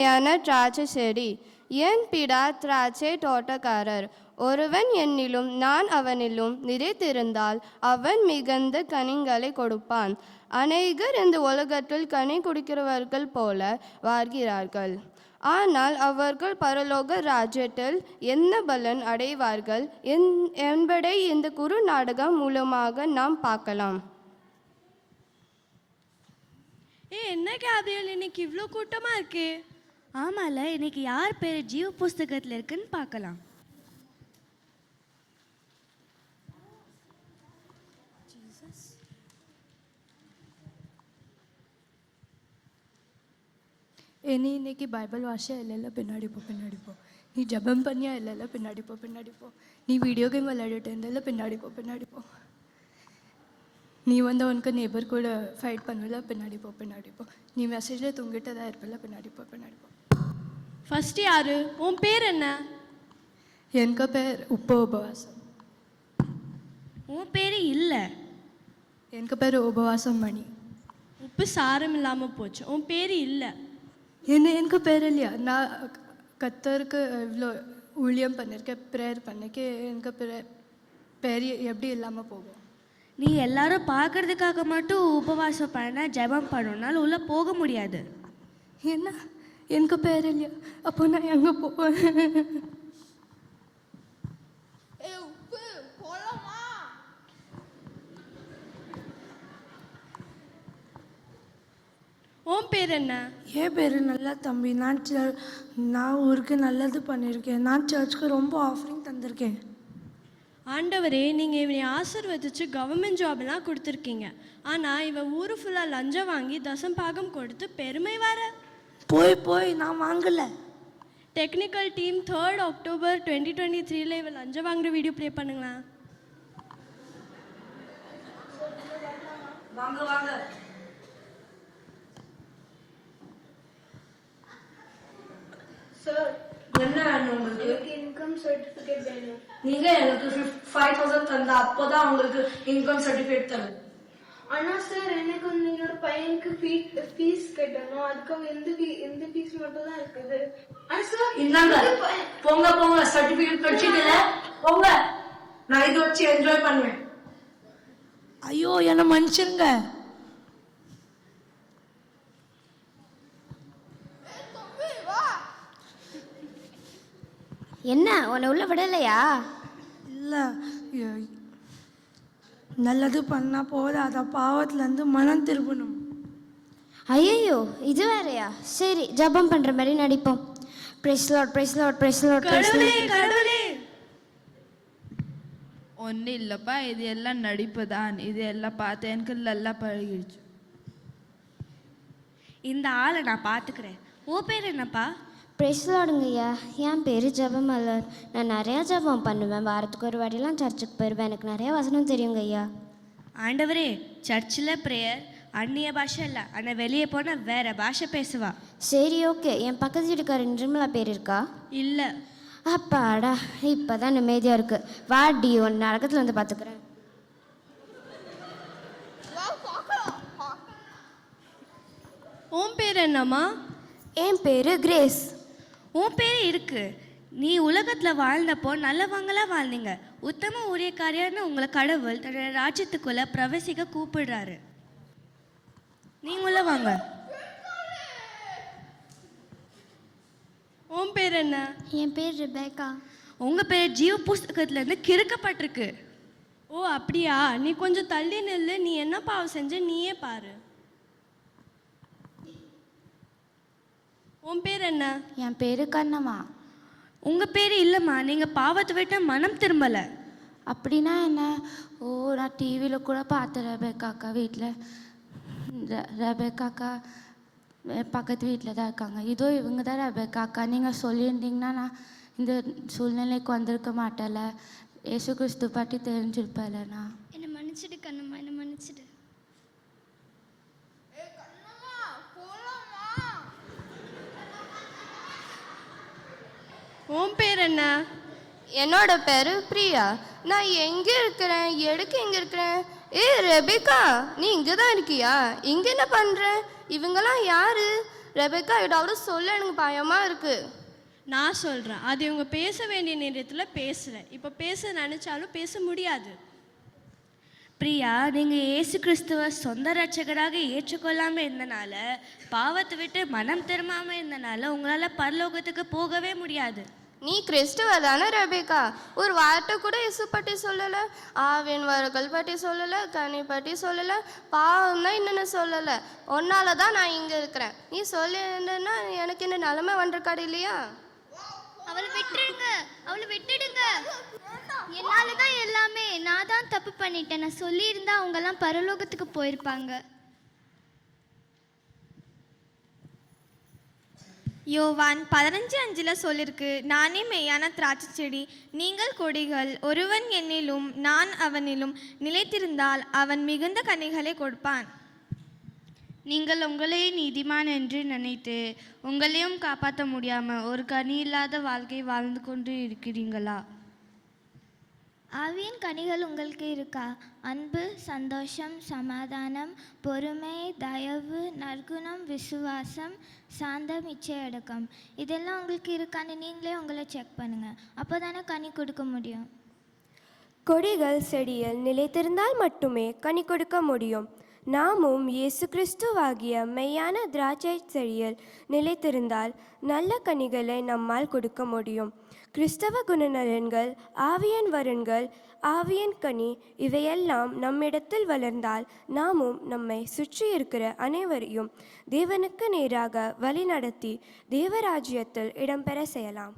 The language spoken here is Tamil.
திராட்சை செடி. என் பிதா திராட்சை தோட்டக்காரர். ஒருவன் என்னிலும் நான் அவனிலும் நிலைத்திருந்தால் அவன் மிகுந்த கனிகளை கொடுப்பான். அநேகர் இந்த உலகத்தில் கனி குடிக்கிறவர்கள் போல வாழ்கிறார்கள், ஆனால் அவர்கள் பரலோக ராஜ்யத்தில் என்ன பலன் அடைவார்கள் என்பதை இந்த குறு நாடகம் மூலமாக நாம் பார்க்கலாம். என்ன கேப்ரியல், இன்னைக்கு இவ்வளோ கூட்டமாக இருக்கு? ஆமால, இன்னைக்கு யார் பேர் ஜீவ புஸ்தகத்தில் இருக்குன்னு பார்க்கலாம். நீ இன்னைக்கு பைபிள் வாசியா இல்லை பின்னாடி போ. நீ ஜபம் பண்ணியா இல்லை பின்னாடி போ. நீ வீடியோ கேம் விளையாடிட்டு இருந்தால பின்னாடி போ. நீ உனக்கு நேபர் கூட ஃபைட் பண்ணுவில பின்னாடி போ. நீ மெசேஜில் தூங்கிட்டு தான் இருப்பில்ல பின்னாடி போ. ஃபர்ஸ்ட் யாரு? உன் பேர் என்ன? எனக்கு பேர் உப்பு உபவாசம். உன் பேர் இல்லை. எனக்கு பேர் உபவாசம் மணி. உப்பு சாரம் இல்லாமல் போச்சு. உன் பேர் இல்லை. எனக்கு பேர் இல்லையா? நான் கத்தருக்கு இவ்வளோ ஊழியம் பண்ணியிருக்கேன், ப்ரேயர் பண்ணிருக்கேன். எனக்கு பேர் எப்படி இல்லாமல் போகும்? நீ எல்லாரும் பார்க்கறதுக்காக மட்டும் உபவாசம் பண்ண ஜெபம் பண்ணணும்னால உள்ளே போக முடியாது. என்ன எனக்கு பேர் இல்லையா? அப்போ நான் எங்கே போவேன்? உன் பேர் என்ன? என் பேர் நல்லா தம்பி. நான் ஊருக்கு நல்லது பண்ணியிருக்கேன். நான் சர்ச்சுக்கு ரொம்ப ஆஃபரிங் தந்திருக்கேன். ஆண்டவரே, நீங்கள் இவனை ஆசீர்வதிச்சு கவர்மெண்ட் ஜாப்லாம் கொடுத்துருக்கீங்க. ஆனால் இவன் ஊரு ஃபுல்லாக லஞ்சம் வாங்கி தசம்பாகம் கொடுத்து பெருமை வர. போய் நான் வாங்கலை. டெக்னிக்கல் டீம் 3rd October 2023 இவன் லஞ்சம் வாங்குற வீடியோ ப்ளே பண்ணுங்களா? வாங்க. சார், என்ன வேணும் உங்களுக்கு? எனக்கு இன்கம் சர்டிஃபிகேட் வேணும். நீங்க எனக்கு 5000 தந்தா அப்போதான் உங்களுக்கு இன்கம் சர்டிஃபிகேட் தரும். ஆனா சார், எனக்கு இன்னொரு பையனுக்கு ஃபீஸ் கட்டணும். அதுக்காக எந்த ஃபீஸ் மட்டும் தான் இருக்குது. இந்தாங்க, போங்க சர்டிஃபிகேட் கட்சிக்கல போங்க. நான் இதை வச்சு என்ஜாய் பண்ணுவேன். ஐயோ, என்ன மன்னிச்சிருங்க. என்ன, உன்னை உள்ள விடலையா? இல்லை, நல்லது பண்ணால் போதாத, பாவத்துலேருந்து மனம் திரும்பணும். ஐயோ, இது வேறையா? சரி, ஜபம் பண்ணுற மாதிரி நடிப்போம். Price Lord. ஒன்றும் இல்லைப்பா, இது எல்லாம் நடிப்பு தான். இது எல்லாம் பார்த்து எனக்கு நல்லா பழகிடுச்சு. இந்த ஆளை நான் பார்த்துக்கிறேன். உன் பேர் என்னப்பா? பிரைஸ் லார்டுங்கய்யா. என் பேர் ஜெபமலர். நான் நிறையா ஜெபம் பண்ணுவேன். வாரத்துக்கு ஒரு வாட்டிலாம் சர்ச்சுக்கு போயிடுவேன். எனக்கு நிறையா வசனம் தெரியுங்க ஐயா. ஆண்டவரே, சர்ச்சில் ப்ரேயர் அந்நிய பாஷை இல்லை, ஆனால் வெளியே போனால் வேற பாஷை பேசுவா. சரி, ஓகே. என் பக்கத்து வீட்டுக்கார நிர்மலா பேர் இருக்கா? இல்லை. அப்பாடா, இப்போ தான் நிம்மதியாக இருக்குது. வாடி, ஒன்று நடக்கத்தில் வந்து பார்த்துக்கிறேன். உன் பேர் என்னம்மா? என் பேர் கிரேஸ். உன் பேர் இருக்கு. நீ உலகத்தில் வாழ்ந்தப்போ நல்லவங்களாக வாழ்ந்தீங்க. உத்தம ஊழியக்காரியான்னு உங்களை கடவுள் தன்னோட ராஜ்யத்துக்குள்ளே பிரவேசிக்க கூப்பிடுறாரு. நீங்கள வாங்க. உன் பேர் என்ன? என் பேர் ரெபேக்கா. உங்கள் பேர் ஜீவ புஸ்தகத்துலேருந்து கிறுக்கப்பட்டிருக்கு. ஓ, அப்படியா? நீ கொஞ்சம் தள்ளி நில்லு. நீ என்ன பாவம் செஞ்ச நீயே பாரு. உன் பேர் என்ன? என் பேர் கண்ணம்மா. உங்கள் பேர் இல்லைம்மா, நீங்கள் பாவத்தை விட்டு மனம் திரும்பலை. அப்படின்னா என்ன? ஓ, நான் டிவியில் கூட பார்த்தேன். ரெபேக்காக்கா வீட்டில், ரெபேக்காக்கா பக்கத்து வீட்டில் தான் இருக்காங்க. இதோ இவங்க தான் ரெபேக்காக்கா. நீங்கள் சொல்லியிருந்தீங்கன்னா நான் இந்த சூழ்நிலைக்கு வந்திருக்க மாட்டேன்ல. ஏசு கிறிஸ்து பற்றி தெரிஞ்சிருப்பேன்லண்ணா. என்னை மன்னிச்சிடு கண்ணம்மா, என்னை மன்னிச்சிடு. உன் பேர் என்ன? என்னோட பேரு பிரியா. நான் எங்கே இருக்கிறேன்? எதுக்கு எங்கே இருக்கிறேன்? ரெபேக்கா, நீ இங்கே தான் இருக்கியா? இங்கே என்ன பண்ணுற? இவங்கெல்லாம் யாரு? ரெபேக்கா ஏதாவது சொல்ல, எனக்கு பயமாக இருக்கு. நான் சொல்கிறேன், அது இவங்க பேச வேண்டிய நேரத்தில் பேசலை. இப்போ பேச நினச்சாலும் பேச முடியாது. பிரியா, நீங்கள் இயேசு கிறிஸ்துவ சொந்த ரட்சகராக ஏற்றுக்கொள்ளாமல் இருந்தனால, பாவத்தை விட்டு மனம் திரும்பாமல் இருந்தனால உங்களால் பரலோகத்துக்கு போகவே முடியாது. நீ கிறிஸ்துவ தானே ரெபேக்கா? ஒரு வார்த்தை கூட இயேசு பற்றி சொல்லலை, ஆவின் வரங்கள் பற்றி சொல்லலை, கனி பற்றி சொல்லலை, பாவம் தான் இன்னொன்று சொல்லலை. ஒன்னால தான் நான் இங்கே இருக்கிறேன். நீ சொல்லிருந்தேன்னா எனக்கு இந்த நிலைமை வந்திருக்காடு இல்லையா? அவளை விட்டுடுங்க, அவளை விட்டுடுங்க. என்னால தான் எல்லாமே. நான் தான் தப்பு பண்ணிட்டேன். நான் சொல்லியிருந்தா அவங்கெல்லாம் பரலோகத்துக்கு போயிருப்பாங்க. யோவான் 15:5 சொல்லிருக்கு, நானே மெய்யான திராட்சை செடி, நீங்கள் கொடிகள். ஒருவன் என்னிலும் நான் அவனிலும் நிலைத்திருந்தால் அவன் மிகுந்த கனிகளை கொடுப்பான். நீங்கள் உங்களையே நீதிமான் என்று நினைத்து உங்களையும் காப்பாற்ற முடியாமல் ஒரு கனி இல்லாத வாழ்க்கை வாழ்ந்து கொண்டு இருக்கிறீங்களா? ஆவியின் கனிகள் உங்களுக்கு இருக்கா? அன்பு, சந்தோஷம், சமாதானம், பொறுமை, தயவு, நற்குணம், விசுவாசம், சாந்தம், இச்சையடக்கம். இதெல்லாம் உங்களுக்கு இருக்கான்னு நீங்களே உங்களை செக் பண்ணுங்கள். அப்போ தானே கனி கொடுக்க முடியும். கொடிகள் செடியில் நிலைத்திருந்தால் மட்டுமே கனி கொடுக்க முடியும். நாமும் இயேசு கிறிஸ்துவாகிய மெய்யான திராட்சை செடியில் நிலைத்திருந்தால் நல்ல கனிகளை நம்மால் கொடுக்க முடியும். கிறிஸ்தவ குணநலன்கள், ஆவியன் வரன்கள், ஆவியன் கனி இவையெல்லாம் நம்மிடத்தில் வளர்ந்தால் நாமும் நம்மை சுற்றி இருக்கிற அனைவரையும் தேவனுக்கு நேராக வழிநடத்தி தேவராஜ்யத்தில் இடம்பெற செய்யலாம்.